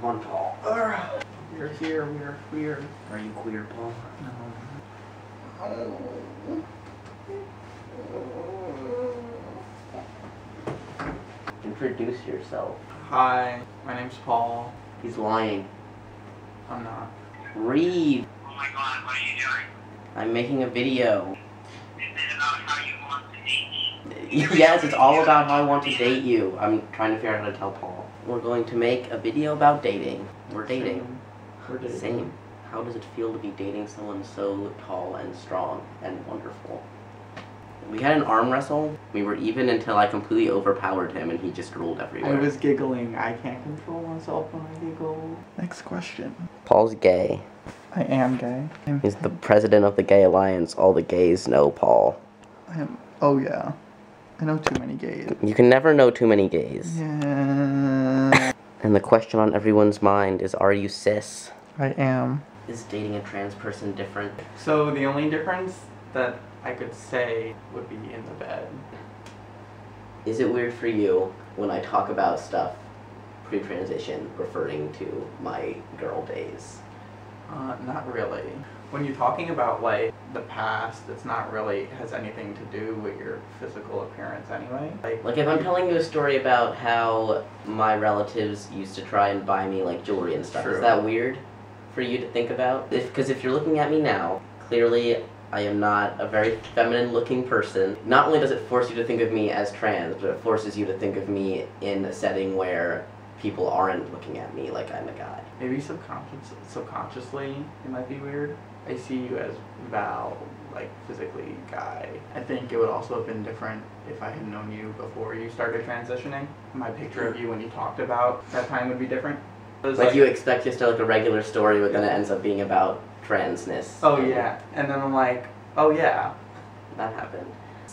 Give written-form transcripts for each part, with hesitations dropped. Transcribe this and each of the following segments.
Come on, Paul. We're here, we're queer. Are you queer, Paul? No. Introduce yourself. Hi, my name's Paul. He's lying. I'm not. Read. Oh my god, what are you doing? I'm making a video. Is it about how you want to date me? Yes, it's all about how I want to date you. I'm trying to figure out how to tell Paul. We're going to make a video about dating. We're dating. We're dating. Same. How does it feel to be dating someone so tall and strong and wonderful? We had an arm wrestle. We were even until I completely overpowered him and he just rolled everywhere. I was giggling. I can't control myself when I giggle. Next question. Paul's gay. I am gay. He's the president of the Gay Alliance. All the gays know Paul. I am. Oh yeah. I know too many gays. You can never know too many gays. Yeah. And the question on everyone's mind is, are you cis? I am. Is dating a trans person different? So the only difference that I could say would be in the bed. Is it weird for you when I talk about stuff pre-transition referring to my girl days? Not really. When you're talking about like the past, it's not really has anything to do with your physical appearance anyway. Like if I'm telling you a story about how my relatives used to try and buy me like jewelry and stuff, True. Is that weird for you to think about? Because if you're looking at me now, clearly I am not a very feminine looking person. Not only does it force you to think of me as trans, but it forces you to think of me in a setting where people aren't looking at me like I'm a guy. Maybe subconsciously it might be weird. I see you as Val, like physically guy. I think it would also have been different if I had known you before you started transitioning. My picture of you when you talked about that time would be different. Like you expect just a regular story, but then it ends up being about transness. Oh yeah, and then I'm like, oh yeah. That happened.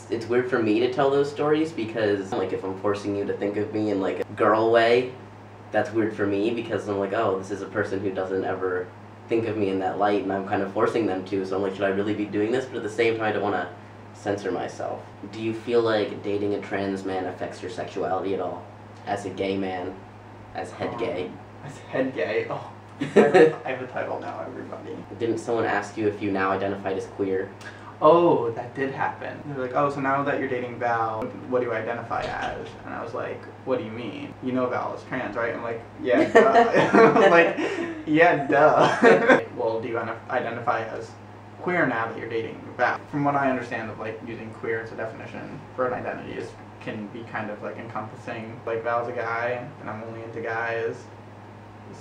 It's weird for me to tell those stories because like if I'm forcing you to think of me in like a girl way, that's weird for me because I'm like, oh, this is a person who doesn't ever think of me in that light and I'm kind of forcing them to, so I'm like, should I really be doing this? But at the same time I don't want to censor myself. Do you feel like dating a trans man affects your sexuality at all? As a gay man? As head gay? As head gay? Oh. I have a title now, everybody. Didn't someone ask you if you now identified as queer? Oh, that did happen. They're like, oh, so now that you're dating Val, what do you identify as? And I was like, what do you mean? You know Val is trans, right? I'm like, yeah, duh. I'm like, yeah, duh. Well, do you identify as queer now that you're dating Val? From what I understand of like using queer as a definition for an identity can be kind of like encompassing. Like Val's a guy, and I'm only into guys.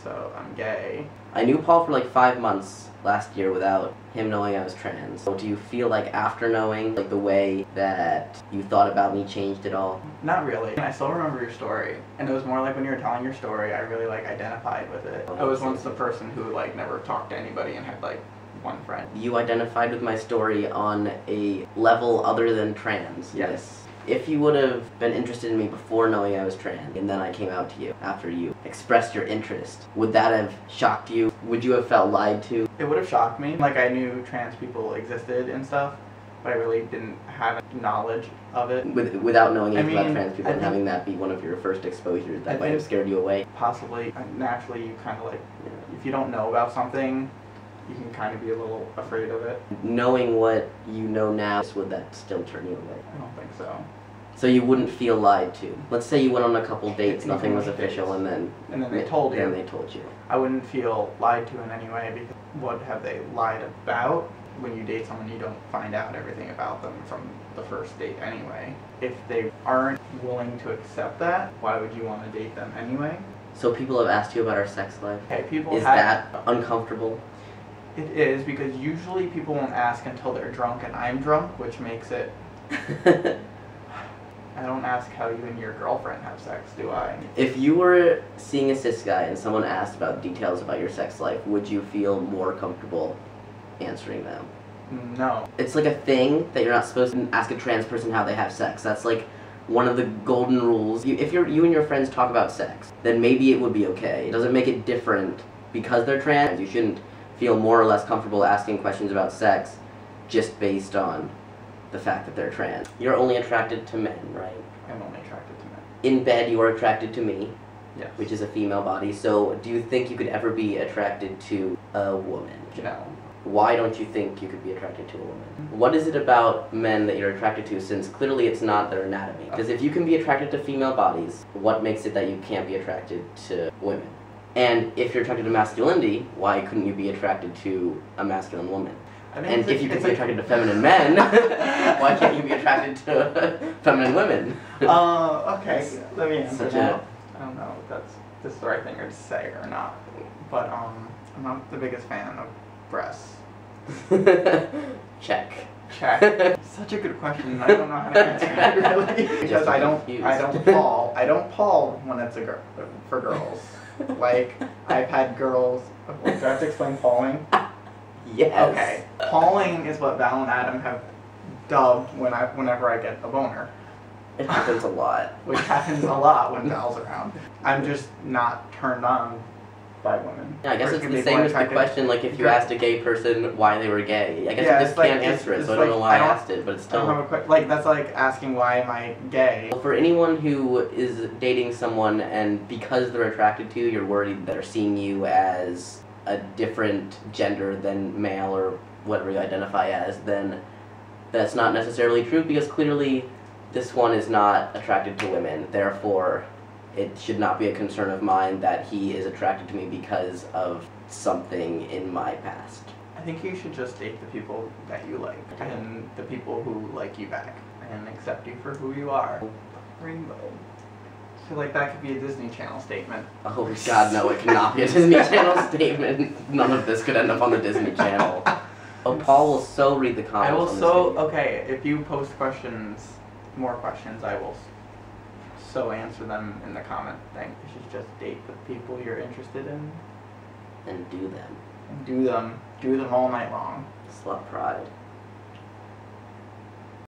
So I'm gay. I knew Paul for like 5 months last year without him knowing I was trans. So do you feel like after knowing, like the way that you thought about me changed at all? Not really. I still remember your story. And it was more like when you were telling your story, I really like identified with it. I was once the person who like never talked to anybody and had like one friend. You identified with my story on a level other than trans. Yes. If you would have been interested in me before knowing I was trans, and then I came out to you after you expressed your interest, would that have shocked you? Would you have felt lied to? It would have shocked me. Like I knew trans people existed and stuff, but I really didn't have knowledge of it. Without knowing anything about trans people and having that be one of your first exposures, that might have scared you away? Possibly. Naturally, you kind of like, if you don't know about something, you can kind of be a little afraid of it. Knowing what you know now, would that still turn you away? I don't think so. So you wouldn't feel lied to? Let's say you went on a couple dates, nothing was official, and then they told you. Then they told you. I wouldn't feel lied to in any way because what have they lied about? When you date someone, you don't find out everything about them from the first date anyway. If they aren't willing to accept that, why would you want to date them anyway? So people have asked you about our sex life? Okay, Is that uncomfortable? It is, because usually people won't ask until they're drunk and I'm drunk, which makes it... I don't ask how you and your girlfriend have sex, do I? If you were seeing a cis guy and someone asked about details about your sex life, would you feel more comfortable answering them? No. It's like a thing that you're not supposed to ask a trans person how they have sex. That's like one of the golden rules. If you and your friends talk about sex, then maybe it would be okay. It doesn't make it different because they're trans. You shouldn't feel more or less comfortable asking questions about sex just based on the fact that they're trans. You're only attracted to men, right? I'm only attracted to men. In bed, you are attracted to me. Yes. which is a female body. So do you think you could ever be attracted to a woman? No. Why don't you think you could be attracted to a woman? What is it about men that you're attracted to, since clearly it's not their anatomy? Because if you can be attracted to female bodies, what makes it that you can't be attracted to women? And if you're attracted to masculinity, why couldn't you be attracted to a masculine woman? I think And if you can be attracted to feminine men, why can't you be attracted to feminine women? Okay, let me answer Such that. I don't know if this is the right thing to say or not, but I'm not the biggest fan of breasts. Check. Check. Such a good question. I don't know how to answer it really, because I don't pall when it's for girls. Like, I've had girls. Do I have to explain palling? Yes. Okay. Palling is what Val and Adam have dubbed whenever I get a boner. It happens a lot. Which happens a lot when Val's around. I'm just not turned on by women. Yeah, I guess Or it's can the be same more as the attracted- question, like if you Girl- asked a gay person why they were gay. I guess Yeah, you it's just like- can't it's- answer it, it's so I don't like, know why I I don't- asked it, but it's I don't have still... a like, that's like asking why am I gay? For anyone who is dating someone and because they're attracted to you, you're worried that they're seeing you as a different gender than male or whatever you identify as, then that's not necessarily true, because clearly this one is not attracted to women. Therefore, it should not be a concern of mine that he is attracted to me because of something in my past. I think you should just date the people that you like and the people who like you back and accept you for who you are. Rainbow. I feel like that could be a Disney Channel statement. Oh god, no, it cannot be a Disney Channel statement. None of this could end up on the Disney Channel. Oh, Paul will so read the comments. I will on this so video. okay. If you post questions, more questions, I will so answer them in the comment thing. You should just date the people you're interested in And do them. and do them all night long. Slut pride.